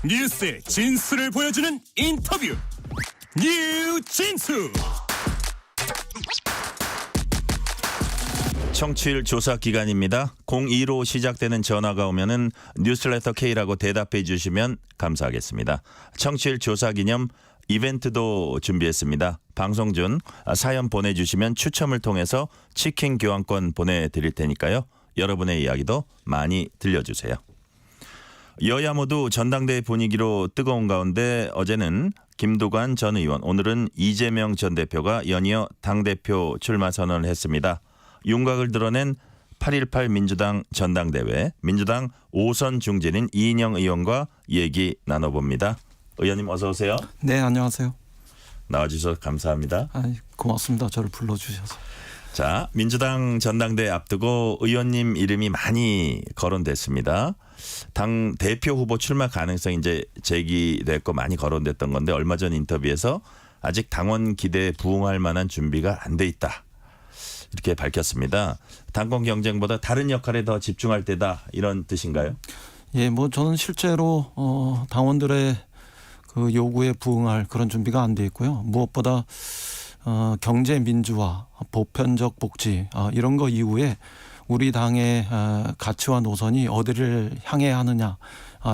뉴스의 진수를 보여주는 인터뷰 뉴진수. 청취율 조사 기간입니다. 02로 시작되는 전화가 오면은 뉴스레터 K라고 대답해 주시면 감사하겠습니다. 청취율 조사 기념 이벤트도 준비했습니다. 방송 중 사연 보내주시면 추첨을 통해서 치킨 교환권 보내드릴 테니까요. 여러분의 이야기도 많이 들려주세요. 여야 모두 전당대회 분위기로 뜨거운 가운데 어제는 김두관 전 의원, 오늘은 이재명 전 대표가 연이어 당대표 출마 선언을 했습니다. 윤곽을 드러낸 8.18 민주당 전당대회, 민주당 5선 중진인 이인영 의원과 얘기 나눠봅니다. 의원님 어서 오세요. 네, 안녕하세요. 나와주셔서 감사합니다. 고맙습니다. 저를 불러주셔서. 자, 민주당 전당대회 앞두고 의원님 이름이 많이 거론됐습니다. 당 대표 후보 출마 가능성이 이제 제기됐고 많이 거론됐던 건데 얼마 전 인터뷰에서 아직 당원 기대에 부응할 만한 준비가 안 돼 있다. 이렇게 밝혔습니다. 당권 경쟁보다 다른 역할에 더 집중할 때다 이런 뜻인가요? 예, 뭐 저는 실제로 당원들의 그 요구에 부응할 그런 준비가 안 돼 있고요. 무엇보다 경제 민주화, 보편적 복지 이런 거 이후에 우리 당의 가치와 노선이 어디를 향해야 하느냐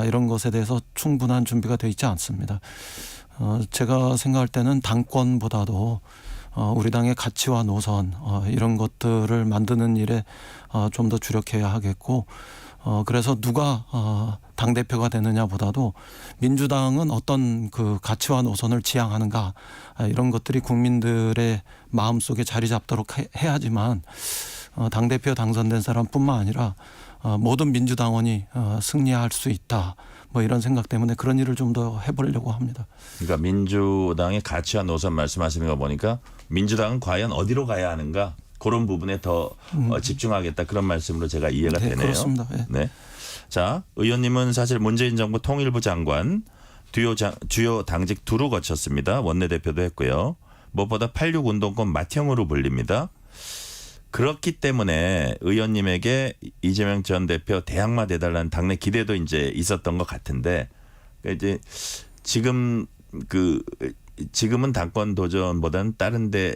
이런 것에 대해서 충분한 준비가 되어 있지 않습니다. 제가 생각할 때는 당권보다도 우리 당의 가치와 노선 이런 것들을 만드는 일에 좀 더 주력해야 하겠고 그래서 누가 당대표가 되느냐보다도 민주당은 어떤 그 가치와 노선을 지향하는가 이런 것들이 국민들의 마음속에 자리 잡도록 해야지만 당대표 당선된 사람뿐만 아니라 모든 민주당원이 승리할 수 있다. 뭐 이런 생각 때문에 그런 일을 좀 더 해보려고 합니다. 그러니까 민주당의 가치와 노선 말씀하시는 거 보니까 민주당은 과연 어디로 가야 하는가 그런 부분에 더 집중하겠다 그런 말씀으로 제가 이해가 네, 되네요. 그렇습니다. 네. 네. 자, 의원님은 사실 문재인 정부 통일부 장관 주요 당직 두루 거쳤습니다. 원내대표도 했고요. 무엇보다 86 운동권 맏형으로 불립니다. 그렇기 때문에 의원님에게 이재명 전 대표 대항마 돼달라는 당내 기대도 이제 있었던 것 같은데 이제 지금은 당권 도전보다는 다른데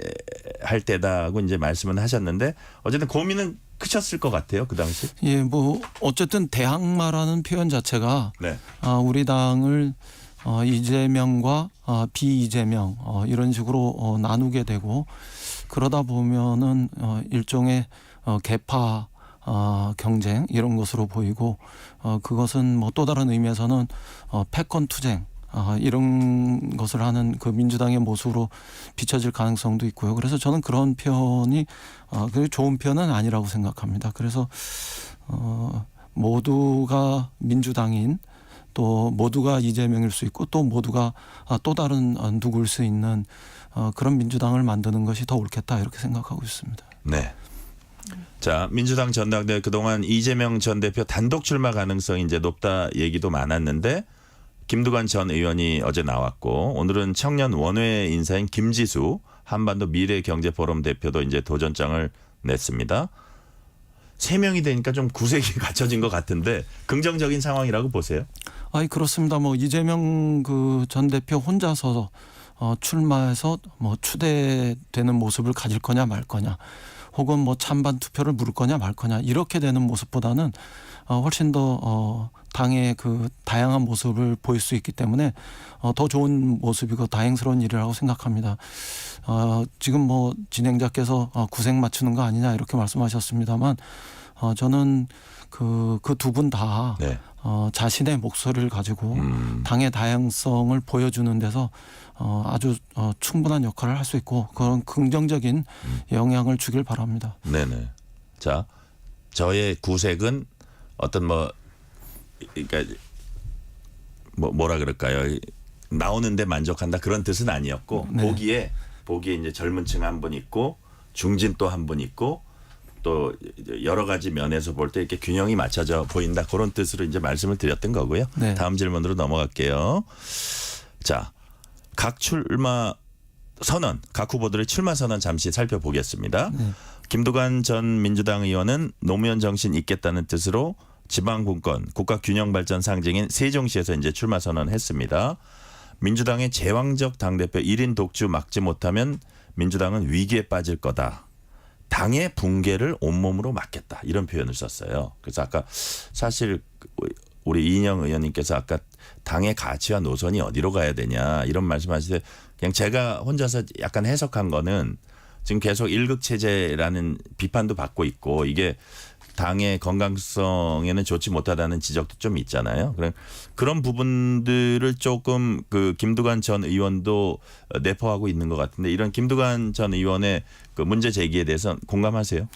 할 때다고 이제 말씀은 하셨는데 어쨌든 고민은 크셨을 것 같아요 그 당시. 예, 뭐 어쨌든 대항마라는 표현 자체가 네. 우리 당을 이재명과 비이재명 이런 식으로 나누게 되고 그러다 보면은 일종의 계파 경쟁 이런 것으로 보이고 그것은 뭐 또 다른 의미에서는 패권 투쟁 이런 것을 하는 그 민주당의 모습으로 비춰질 가능성도 있고요. 그래서 저는 그런 표현이 좋은 표현은 아니라고 생각합니다. 그래서 모두가 민주당인 또 모두가 이재명일 수 있고 또 모두가 또 다른 누구일 수 있는 그런 민주당을 만드는 것이 더 옳겠다 이렇게 생각하고 있습니다. 네. 자, 민주당 전당대회 그동안 이재명 전 대표 단독 출마 가능성이 이제 높다 얘기도 많았는데 김두관 전 의원이 어제 나왔고 오늘은 청년 원외 인사인 김지수 한반도 미래경제포럼 대표도 이제 도전장을 냈습니다. 3명이 되니까 좀 구색이 갖춰진 것 같은데 긍정적인 상황이라고 보세요? 그렇습니다. 뭐 이재명 그 전 대표 혼자서 출마해서 뭐 추대되는 모습을 가질 거냐 말 거냐 혹은 뭐 찬반 투표를 물을 거냐 말 거냐 이렇게 되는 모습보다는 훨씬 더 당의 그 다양한 모습을 보일 수 있기 때문에 더 좋은 모습이고 다행스러운 일이라고 생각합니다. 지금 뭐 진행자께서 구색 맞추는 거 아니냐 이렇게 말씀하셨습니다만 저는 그 두 분 다 네. 자신의 목소리를 가지고 당의 다양성을 보여주는 데서 아주 충분한 역할을 할 수 있고 그런 긍정적인 영향을 주길 바랍니다. 네네. 자, 저의 구색은 어떤 그러니까 뭐라 그럴까요? 나오는데 만족한다 그런 뜻은 아니었고 네. 보기에 이제 젊은 층 한 분 있고 중진 또 한 분 있고 또 여러 가지 면에서 볼 때 이렇게 균형이 맞춰져 보인다 그런 뜻으로 이제 말씀을 드렸던 거고요. 네. 다음 질문으로 넘어갈게요. 자, 각 출마 선언, 각 후보들의 출마 선언 잠시 살펴보겠습니다. 네. 김두관 전 민주당 의원은 노무현 정신 있겠다는 뜻으로 지방분권 국가균형발전 상징인 세종시에서 이제 출마 선언했습니다. 민주당의 제왕적 당대표 1인 독주 막지 못하면 민주당은 위기에 빠질 거다. 당의 붕괴를 온몸으로 막겠다. 이런 표현을 썼어요. 그래서 아까 사실 우리 이인영 의원님께서 아까 당의 가치와 노선이 어디로 가야 되냐 이런 말씀하실 때 그냥 제가 혼자서 약간 해석한 거는 지금 계속 일극체제라는 비판도 받고 있고 이게 당의 건강성에는 좋지 못하다는 지적도 좀 있잖아요. 그런 부분들을 조금 그 김두관 전 의원도 내포하고 있는 것 같은데 이런 김두관 전 의원의 그 문제 제기에 대해서 공감하세요?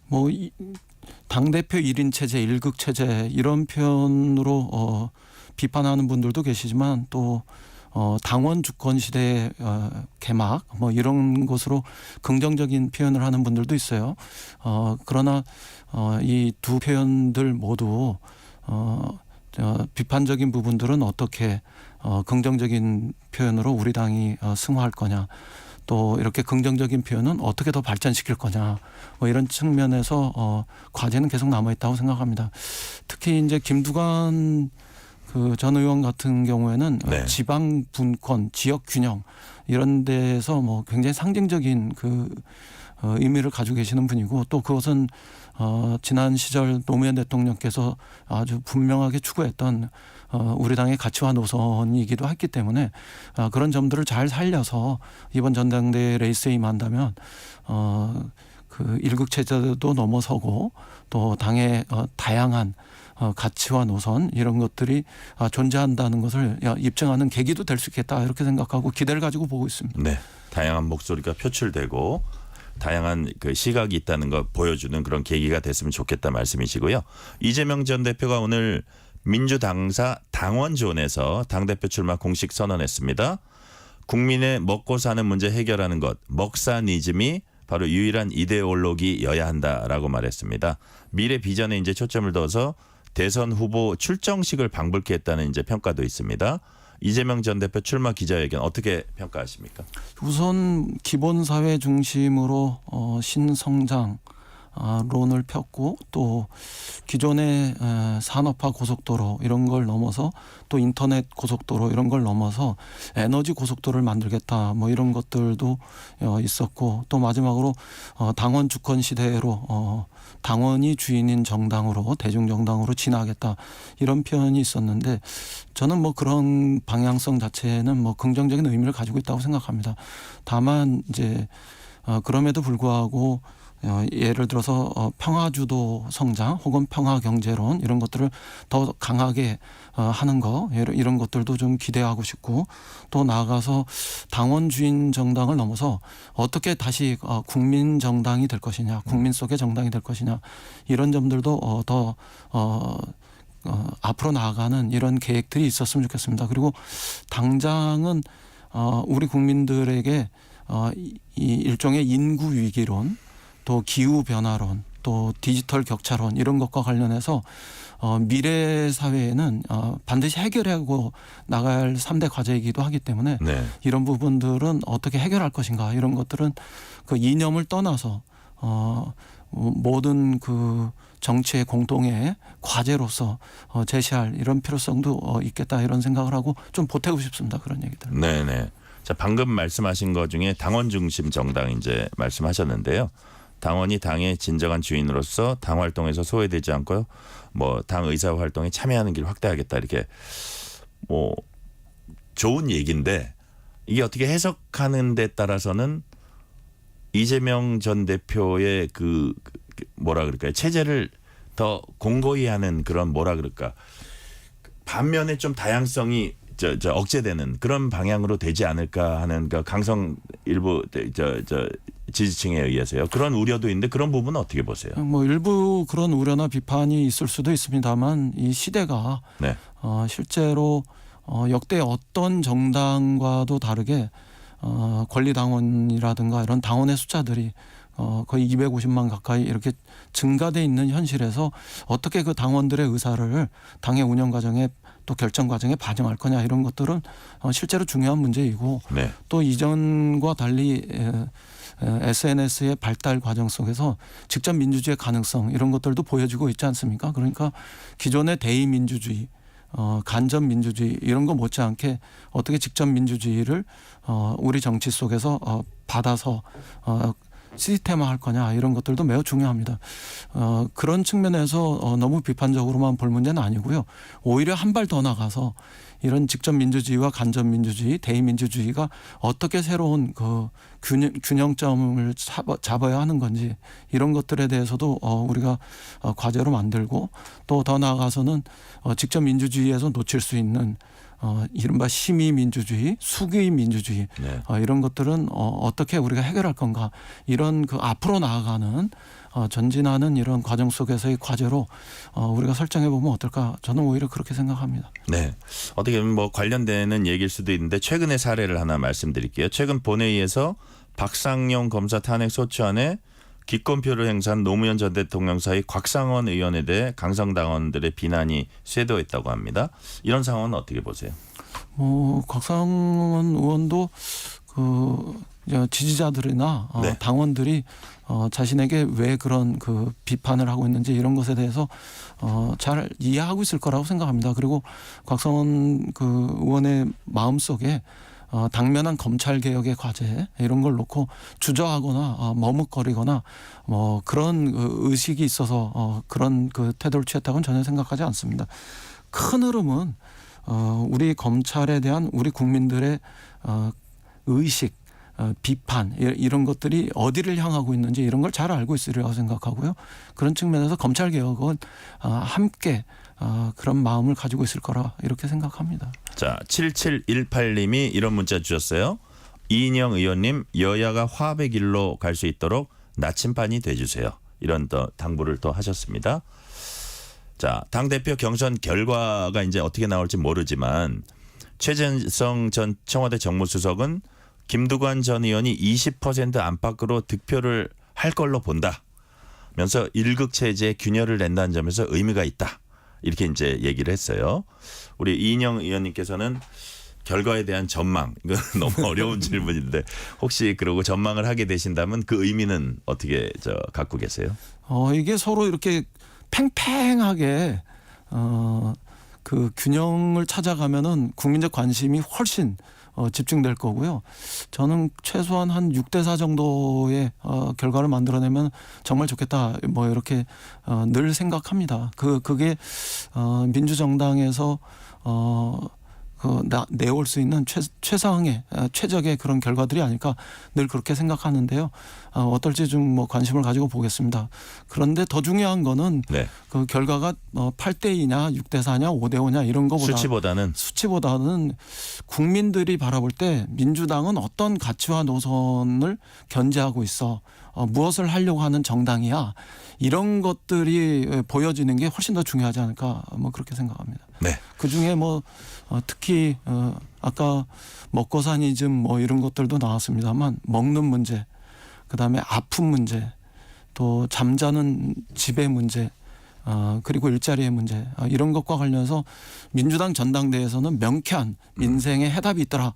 뭐 당대표 1인 체제, 1극 체제 이런 표현으로 비판하는 분들도 계시지만 또 당원 주권 시대 개막 뭐 이런 것으로 긍정적인 표현을 하는 분들도 있어요. 그러나 이 두 표현들 모두 비판적인 부분들은 어떻게 긍정적인 표현으로 우리 당이 승화할 거냐. 또 이렇게 긍정적인 표현은 어떻게 더 발전시킬 거냐 뭐 이런 측면에서 과제는 계속 남아 있다고 생각합니다. 특히 이제 김두관 그 전 의원 같은 경우에는 네. 지방 분권, 지역 균형 이런 데서 뭐 굉장히 상징적인 그 의미를 가지고 계시는 분이고 또 그것은 지난 시절 노무현 대통령께서 아주 분명하게 추구했던 우리 당의 가치와 노선이기도 했기 때문에 그런 점들을 잘 살려서 이번 전당대회 레이스에 임한다면 그 일극체제도 넘어서고 또 당의 다양한 가치와 노선 이런 것들이 존재한다는 것을 입증하는 계기도 될 수 있겠다 이렇게 생각하고 기대를 가지고 보고 있습니다. 네, 다양한 목소리가 표출되고 다양한 그 시각이 있다는 거 보여주는 그런 계기가 됐으면 좋겠다 말씀이시고요. 이재명 전 대표가 오늘 민주당사 당원존에서 당대표 출마 공식 선언했습니다. 국민의 먹고 사는 문제 해결하는 것, 먹사니즘이 바로 유일한 이데올로기여야 한다라고 말했습니다. 미래 비전에 이제 초점을 둬서 대선 후보 출정식을 방불케 했다는 이제 평가도 있습니다. 이재명 전 대표 출마 기자회견 어떻게 평가하십니까? 우선 기본사회 중심으로 신성장 론을 폈고 또 기존의 산업화 고속도로 이런 걸 넘어서 또 인터넷 고속도로 이런 걸 넘어서 에너지 고속도로를 만들겠다 뭐 이런 것들도 있었고 또 마지막으로 당원 주권 시대로 당원이 주인인 정당으로 대중정당으로 진화하겠다 이런 표현이 있었는데 저는 뭐 그런 방향성 자체는 뭐 긍정적인 의미를 가지고 있다고 생각합니다. 다만 이제 그럼에도 불구하고 예를 들어서 평화주도 성장 혹은 평화경제론 이런 것들을 더 강하게 하는 거 이런 것들도 좀 기대하고 싶고 또 나아가서 당원주인 정당을 넘어서 어떻게 다시 국민 정당이 될 것이냐 국민 속의 정당이 될 것이냐 이런 점들도 더 앞으로 나아가는 이런 계획들이 있었으면 좋겠습니다. 그리고 당장은 우리 국민들에게 이 일종의 인구 위기론 또 기후 변화론, 또 디지털 격차론 이런 것과 관련해서 미래 사회에는 반드시 해결하고 나갈 3대 과제이기도 하기 때문에 네. 이런 부분들은 어떻게 해결할 것인가 이런 것들은 그 이념을 떠나서 모든 그 정치의 공동의 과제로서 제시할 이런 필요성도 있겠다 이런 생각을 하고 좀 보태고 싶습니다. 그런 얘기들. 네네. 자 방금 말씀하신 것 중에 당원 중심 정당 이제 말씀하셨는데요. 당원이 당의 진정한 주인으로서 당 활동에서 소외되지 않고요. 뭐 당 의사 활동에 참여하는 길 확대하겠다 이렇게 뭐 좋은 얘기인데 이게 어떻게 해석하는 데 따라서는 이재명 전 대표의 그 뭐라 그럴까요? 체제를 더 공고히 하는 그런 뭐라 그럴까? 반면에 좀 다양성이 억제되는 그런 방향으로 되지 않을까 하는 그 강성 일부 지지층에 의해서요. 그런 우려도 있는데 그런 부분은 어떻게 보세요? 뭐 일부 그런 우려나 비판이 있을 수도 있습니다만 이 시대가 네. 실제로 역대 어떤 정당과도 다르게 권리당원이라든가 이런 당원의 숫자들이 거의 250만 가까이 이렇게 증가돼 있는 현실에서 어떻게 그 당원들의 의사를 당의 운영 과정에 또 결정 과정에 반영할 거냐 이런 것들은 실제로 중요한 문제이고 네. 또 이전과 달리 SNS의 발달 과정 속에서 직접 민주주의의 가능성 이런 것들도 보여지고 있지 않습니까? 그러니까 기존의 대의 민주주의 간접 민주주의 이런 거 못지않게 어떻게 직접 민주주의를 우리 정치 속에서 받아서 시스템화할 거냐 이런 것들도 매우 중요합니다. 그런 측면에서 너무 비판적으로만 볼 문제는 아니고요. 오히려 한 발 더 나가서 이런 직접 민주주의와 간접 민주주의, 대의 민주주의가 어떻게 새로운 그 균형점을 잡아야 하는 건지 이런 것들에 대해서도 우리가 과제로 만들고 또 더 나아가서는 직접 민주주의에서 놓칠 수 있는 이른바 심의 민주주의, 수기 민주주의 네. 이런 것들은 어떻게 우리가 해결할 건가 이런 그 앞으로 나아가는 전진하는 이런 과정 속에서의 과제로 우리가 설정해 보면 어떨까 저는 오히려 그렇게 생각합니다. 네. 어떻게 보면 뭐 관련되는 얘기일 수도 있는데 최근의 사례를 하나 말씀드릴게요. 최근 본회의에서 박상용 검사 탄핵 소추안에 기권표를 행사한 노무현 전 대통령 사이 곽상원 의원에 대해 강성당원들의 비난이 쇄도했다고 합니다. 이런 상황은 어떻게 보세요? 곽상원 의원도 그 지지자들이나 네. 당원들이 자신에게 왜 그런 그 비판을 하고 있는지 이런 것에 대해서 잘 이해하고 있을 거라고 생각합니다. 그리고 곽상원 그 의원의 마음 속에 당면한 검찰 개혁의 과제 이런 걸 놓고 주저하거나 머뭇거리거나 뭐 그런 의식이 있어서 그런 그 태도를 취했다고는 전혀 생각하지 않습니다. 큰 흐름은 우리 검찰에 대한 우리 국민들의 의식, 비판 이런 것들이 어디를 향하고 있는지 이런 걸 잘 알고 있으리라고 생각하고요. 그런 측면에서 검찰 개혁은 함께 그런 마음을 가지고 있을 거라 이렇게 생각합니다. 자, 7718님이 이런 문자 주셨어요. 이인영 의원님, 여야가 화합의 길로 갈 수 있도록 나침반이 돼주세요. 이런 또 당부를 또 하셨습니다. 자, 당대표 경선 결과가 이제 어떻게 나올지 모르지만 최재성 전 청와대 정무수석은 김두관 전 의원이 20% 안팎으로 득표를 할 걸로 본다면서 일극체제의 균열을 낸다는 점에서 의미가 있다. 이렇게 이제 얘기를 했어요. 우리 이인영 의원님께서는 결과에 대한 전망, 이건 너무 어려운 질문인데 혹시 그러고 전망을 하게 되신다면 그 의미는 어떻게 갖고 계세요? 이게 서로 이렇게 팽팽하게 그 균형을 찾아가면은 국민적 관심이 훨씬 집중될 거고요. 저는 최소한 한 6대4 정도의 결과를 만들어내면 정말 좋겠다. 뭐 이렇게 늘 생각합니다. 그게 민주정당에서 내올 수 있는 최상의 최적의 그런 결과들이 아닐까 늘 그렇게 생각하는데요. 어떨지 좀 뭐 관심을 가지고 보겠습니다. 그런데 더 중요한 거는 네. 그 결과가 8대2냐 6대4냐 5대5냐 이런 거보다 수치보다는 국민들이 바라볼 때 민주당은 어떤 가치와 노선을 견지하고 있어 무엇을 하려고 하는 정당이야 이런 것들이 보여지는 게 훨씬 더 중요하지 않을까 뭐 그렇게 생각합니다. 네. 그중에 뭐 특히 아까 먹고사니즘 뭐 이런 것들도 나왔습니다만 먹는 문제 그다음에 아픈 문제 또 잠자는 집의 문제 그리고 일자리의 문제 이런 것과 관련해서 민주당 전당대회에서는 명쾌한 민생의 해답이 있더라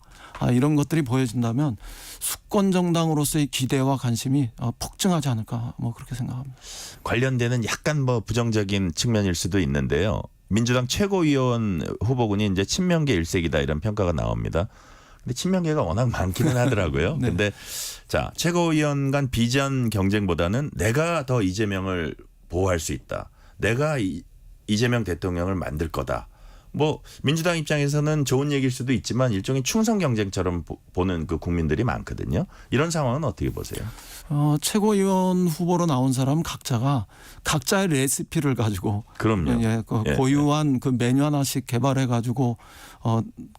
이런 것들이 보여진다면 수권 정당으로서의 기대와 관심이 폭증하지 않을까 뭐 그렇게 생각합니다. 관련되는 약간 뭐 부정적인 측면일 수도 있는데요. 민주당 최고위원 후보군이 이제 친명계 일색이다 이런 평가가 나옵니다. 근데 친명계가 워낙 많기는 하더라고요. 네. 근데 자, 최고위원 간 비전 경쟁보다는 내가 더 이재명을 보호할 수 있다. 내가 이재명 대통령을 만들 거다. 뭐 민주당 입장에서는 좋은 얘기일 수도 있지만 일종의 충성 경쟁처럼 보는 그 국민들이 많거든요. 이런 상황은 어떻게 보세요? 최고위원 후보로 나온 사람 각자가 각자의 레시피를 가지고 그럼요. 고유한 그 메뉴 하나씩 개발해 가지고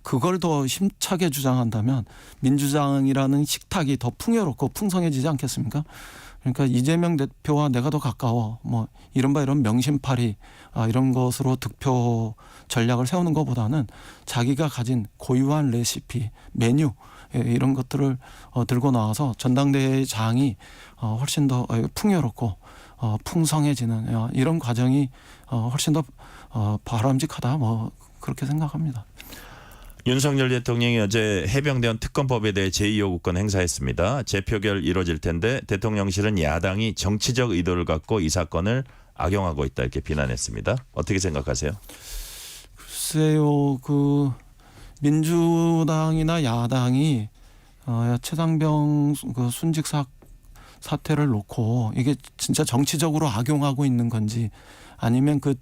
그걸 더 힘차게 주장한다면 민주당이라는 식탁이 더 풍요롭고 풍성해지지 않겠습니까? 그러니까 이재명 대표와 내가 더 가까워 뭐 이른바 이런 명심팔이 이런 것으로 득표 전략을 세우는 것보다는 자기가 가진 고유한 레시피 메뉴 이런 것들을 들고 나와서 전당대회 장이 훨씬 더 풍요롭고 풍성해지는 이런 과정이 훨씬 더 바람직하다 뭐 그렇게 생각합니다. 윤석열 대통령이 어제 해병대원 특검법에 대해 제2요구권 행사했습니다. 재표결 이뤄질 텐데 대통령실은 야당이 정치적 의도를 갖고 이 사건을 악용하고 있다 이렇게 비난했습니다. 어떻게 생각하세요? 글쎄요, 그 민주당이나 야당이 최상병 그 순직 사태를 놓고 이게 진짜 정치적으로 악용하고 있는 건지 아니면 그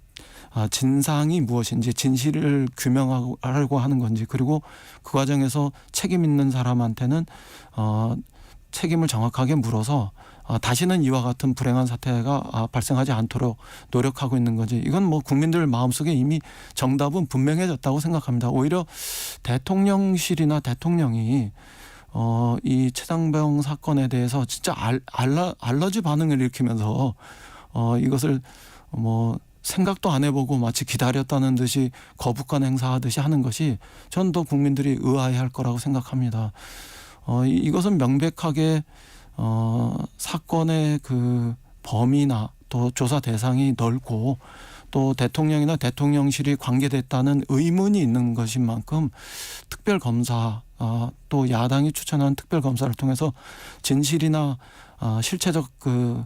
진상이 무엇인지 진실을 규명하려고 하는 건지 그리고 그 과정에서 책임 있는 사람한테는 책임을 정확하게 물어서 다시는 이와 같은 불행한 사태가 발생하지 않도록 노력하고 있는 거지. 이건 뭐 국민들 마음속에 이미 정답은 분명해졌다고 생각합니다. 오히려 대통령실이나 대통령이 이 최상병 사건에 대해서 진짜 알러지 반응을 일으키면서 이것을 뭐 생각도 안 해보고 마치 기다렸다는 듯이 거부권 행사하듯이 하는 것이 전 더 국민들이 의아해할 거라고 생각합니다. 이것은 명백하게 사건의 그 범위나 또 조사 대상이 넓고 또 대통령이나 대통령실이 관계됐다는 의문이 있는 것인 만큼 특별검사 또 야당이 추천한 특별검사를 통해서 진실이나 실체적 그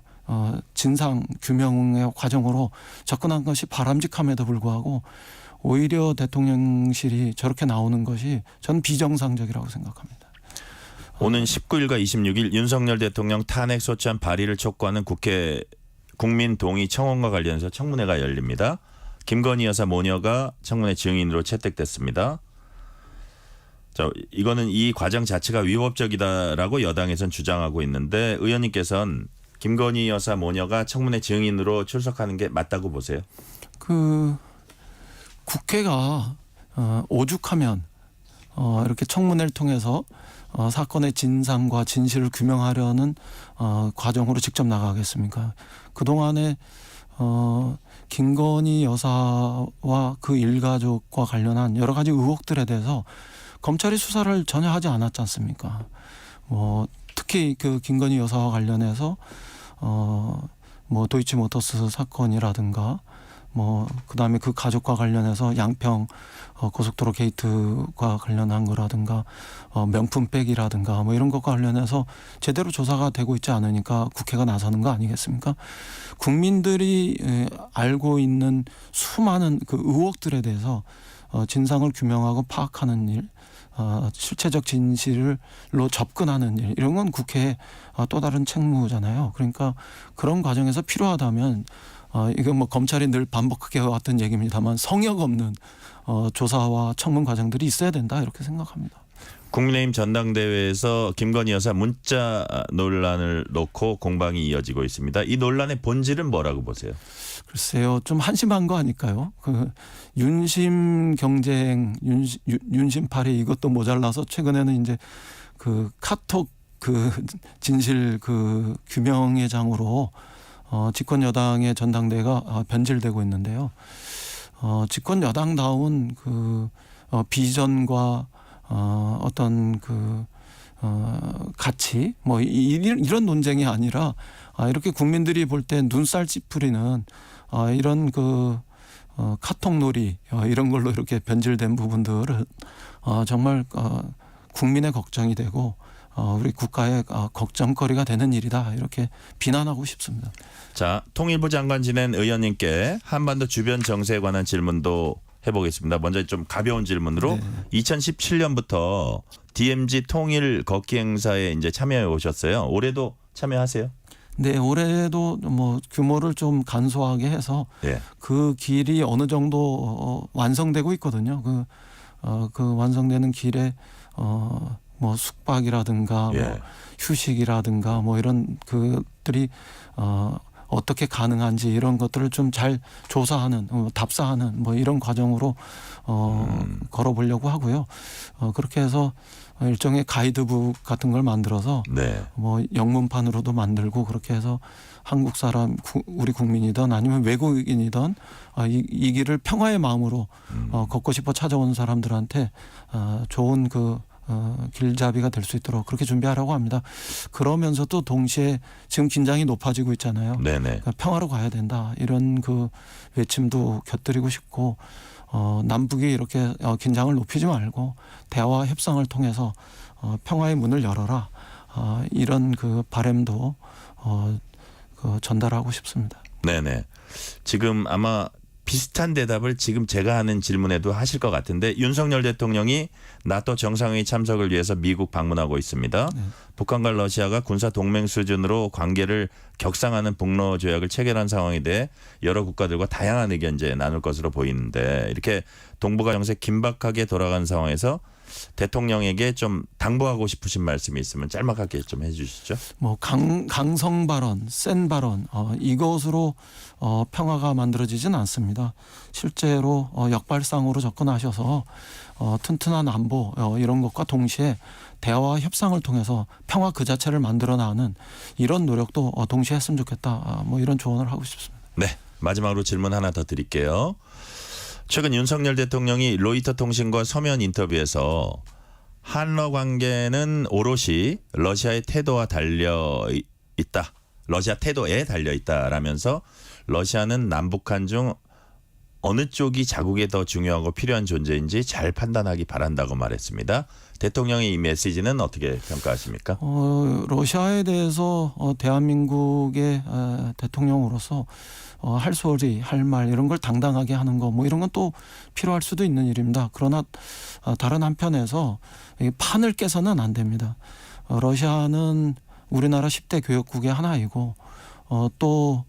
진상 규명의 과정으로 접근한 것이 바람직함에도 불구하고 오히려 대통령실이 저렇게 나오는 것이 저는 비정상적이라고 생각합니다. 오는 19일과 26일 윤석열 대통령 탄핵 소추안 발의를 촉구하는 국회 국민동의 청원과 관련해서 청문회가 열립니다. 김건희 여사 모녀가 청문회 증인으로 채택됐습니다. 이거는 이 과정 자체가 위법적이다라고 여당에선 주장하고 있는데 의원님께서는 김건희 여사 모녀가 청문회 증인으로 출석하는 게 맞다고 보세요? 그 국회가 오죽하면 이렇게 청문회를 통해서 사건의 진상과 진실을 규명하려는 과정으로 직접 나가겠습니까? 그동안에 김건희 여사와 그 일가족과 관련한 여러 가지 의혹들에 대해서 검찰이 수사를 전혀 하지 않았지 않습니까? 특히 그 김건희 여사와 관련해서 뭐 도이치모터스 사건이라든가 그다음에 그 가족과 관련해서 양평 고속도로 게이트와 관련한 거라든가 명품백이라든가 뭐 이런 것과 관련해서 제대로 조사가 되고 있지 않으니까 국회가 나서는 거 아니겠습니까? 국민들이 알고 있는 수많은 그 의혹들에 대해서 진상을 규명하고 파악하는 일, 실체적 진실로 접근하는 일, 이런 건 국회의 또 다른 책무잖아요. 그러니까 그런 과정에서 필요하다면 이건 뭐 검찰이 늘 반복하게 해왔던 얘기입니다만 성역 없는 조사와 청문 과정들이 있어야 된다 이렇게 생각합니다. 국민의힘 전당대회에서 김건희 여사 문자 논란을 놓고 공방이 이어지고 있습니다. 이 논란의 본질은 뭐라고 보세요? 글쎄요, 좀 한심한 거 아닐까요? 그 윤심 경쟁, 윤심 팔이 이것도 모자라서 최근에는 이제 그 카톡 그 진실 그 규명의 장으로 집권 여당의 전당대회가 변질되고 있는데요. 집권 여당다운 그 비전과 어떤 그 가치 뭐 이런 논쟁이 아니라 이렇게 국민들이 볼 때 눈살 찌푸리는 이런 그 카톡놀이 이런 걸로 이렇게 변질된 부분들은 정말 국민의 걱정이 되고 우리 국가의 걱정거리가 되는 일이다 이렇게 비난하고 싶습니다. 자, 통일부 장관 지낸 의원님께 한반도 주변 정세에 관한 질문도 해보겠습니다. 먼저 좀 가벼운 질문으로 2017년부터 DMZ 통일 걷기 행사에 이제 참여해 오셨어요. 올해도 참여하세요? 네, 올해도 뭐 규모를 좀 간소하게 해서 그 길이 어느 정도 완성되고 있거든요. 그 완성되는 길에 뭐 숙박이라든가 뭐 휴식이라든가 뭐 이런 그들이 어떻게 가능한지 이런 것들을 좀 잘 조사하는 답사하는 뭐 이런 과정으로 걸어보려고 하고요. 그렇게 해서 일종의 가이드북 같은 걸 만들어서 뭐 영문판으로도 만들고 그렇게 해서 한국 사람 우리 국민이든 아니면 외국인이든 이 길을 평화의 마음으로 걷고 싶어 찾아오는 사람들한테 좋은 그 길잡이가 될 수 있도록 그렇게 준비하라고 합니다. 그러면서도 동시에 지금 긴장이 높아지고 있잖아요. 그러니까 평화로 가야 된다 이런 그 외침도 곁들이고 싶고 남북이 이렇게 긴장을 높이지 말고 대화와 협상을 통해서 평화의 문을 열어라. 이런 그 바람도 그 전달하고 싶습니다. 네네. 지금 아마 비슷한 대답을 지금 제가 하는 질문에도 하실 것 같은데 윤석열 대통령이 나토 정상회의 참석을 위해서 미국 방문하고 있습니다. 네. 북한과 러시아가 군사 동맹 수준으로 관계를 격상하는 북러 조약을 체결한 상황에 대해 여러 국가들과 다양한 의견 이제 나눌 것으로 보이는데 이렇게 동북아 정세 긴박하게 돌아간 상황에서 대통령에게 좀 당부하고 싶으신 말씀이 있으면 짤막하게 좀 해주시죠. 뭐 강성 발언, 센 발언 이것으로 평화가 만들어지진 않습니다. 실제로 역발상으로 접근하셔서 튼튼한 안보 이런 것과 동시에 대화와 협상을 통해서 평화 그 자체를 만들어 나가는 이런 노력도 동시에 했으면 좋겠다. 뭐 이런 조언을 하고 싶습니다. 네, 마지막으로 질문 하나 더 드릴게요. 최근 윤석열 대통령이 로이터 통신과 서면 인터뷰에서 한러 관계는 오롯이 러시아의 태도와 달려 있다. 러시아 태도에 달려 있다라면서 러시아는 남북한 중 어느 쪽이 자국에 더 중요하고 필요한 존재인지 잘 판단하기 바란다고 말했습니다. 대통령의 이 메시지는 어떻게 평가하십니까? 러시아에 대해서 대한민국의 대통령으로서 할 소리, 할 말 이런 걸 당당하게 하는 거 뭐 이런 건 또 필요할 수도 있는 일입니다. 그러나 다른 한편에서 이 판을 깨서는 안 됩니다. 러시아는 우리나라 10대 교역국의 하나이고 또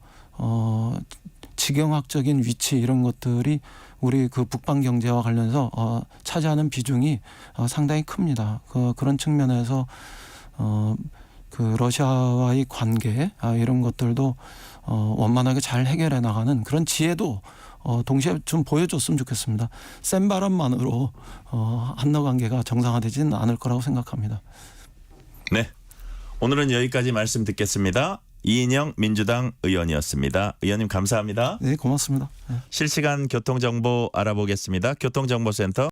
지경학적인 위치 이런 것들이 우리 그 북방 경제와 관련해서 차지하는 비중이 상당히 큽니다. 그런 측면에서 그 러시아와의 관계 이런 것들도 원만하게 잘 해결해 나가는 그런 지혜도 동시에 좀 보여줬으면 좋겠습니다. 센 발언만으로 한러 관계가 정상화되지는 않을 거라고 생각합니다. 네, 오늘은 여기까지 말씀 듣겠습니다. 이인영 민주당 의원이었습니다. 의원님 감사합니다. 네, 고맙습니다. 네. 실시간 교통정보 알아보겠습니다. 교통정보센터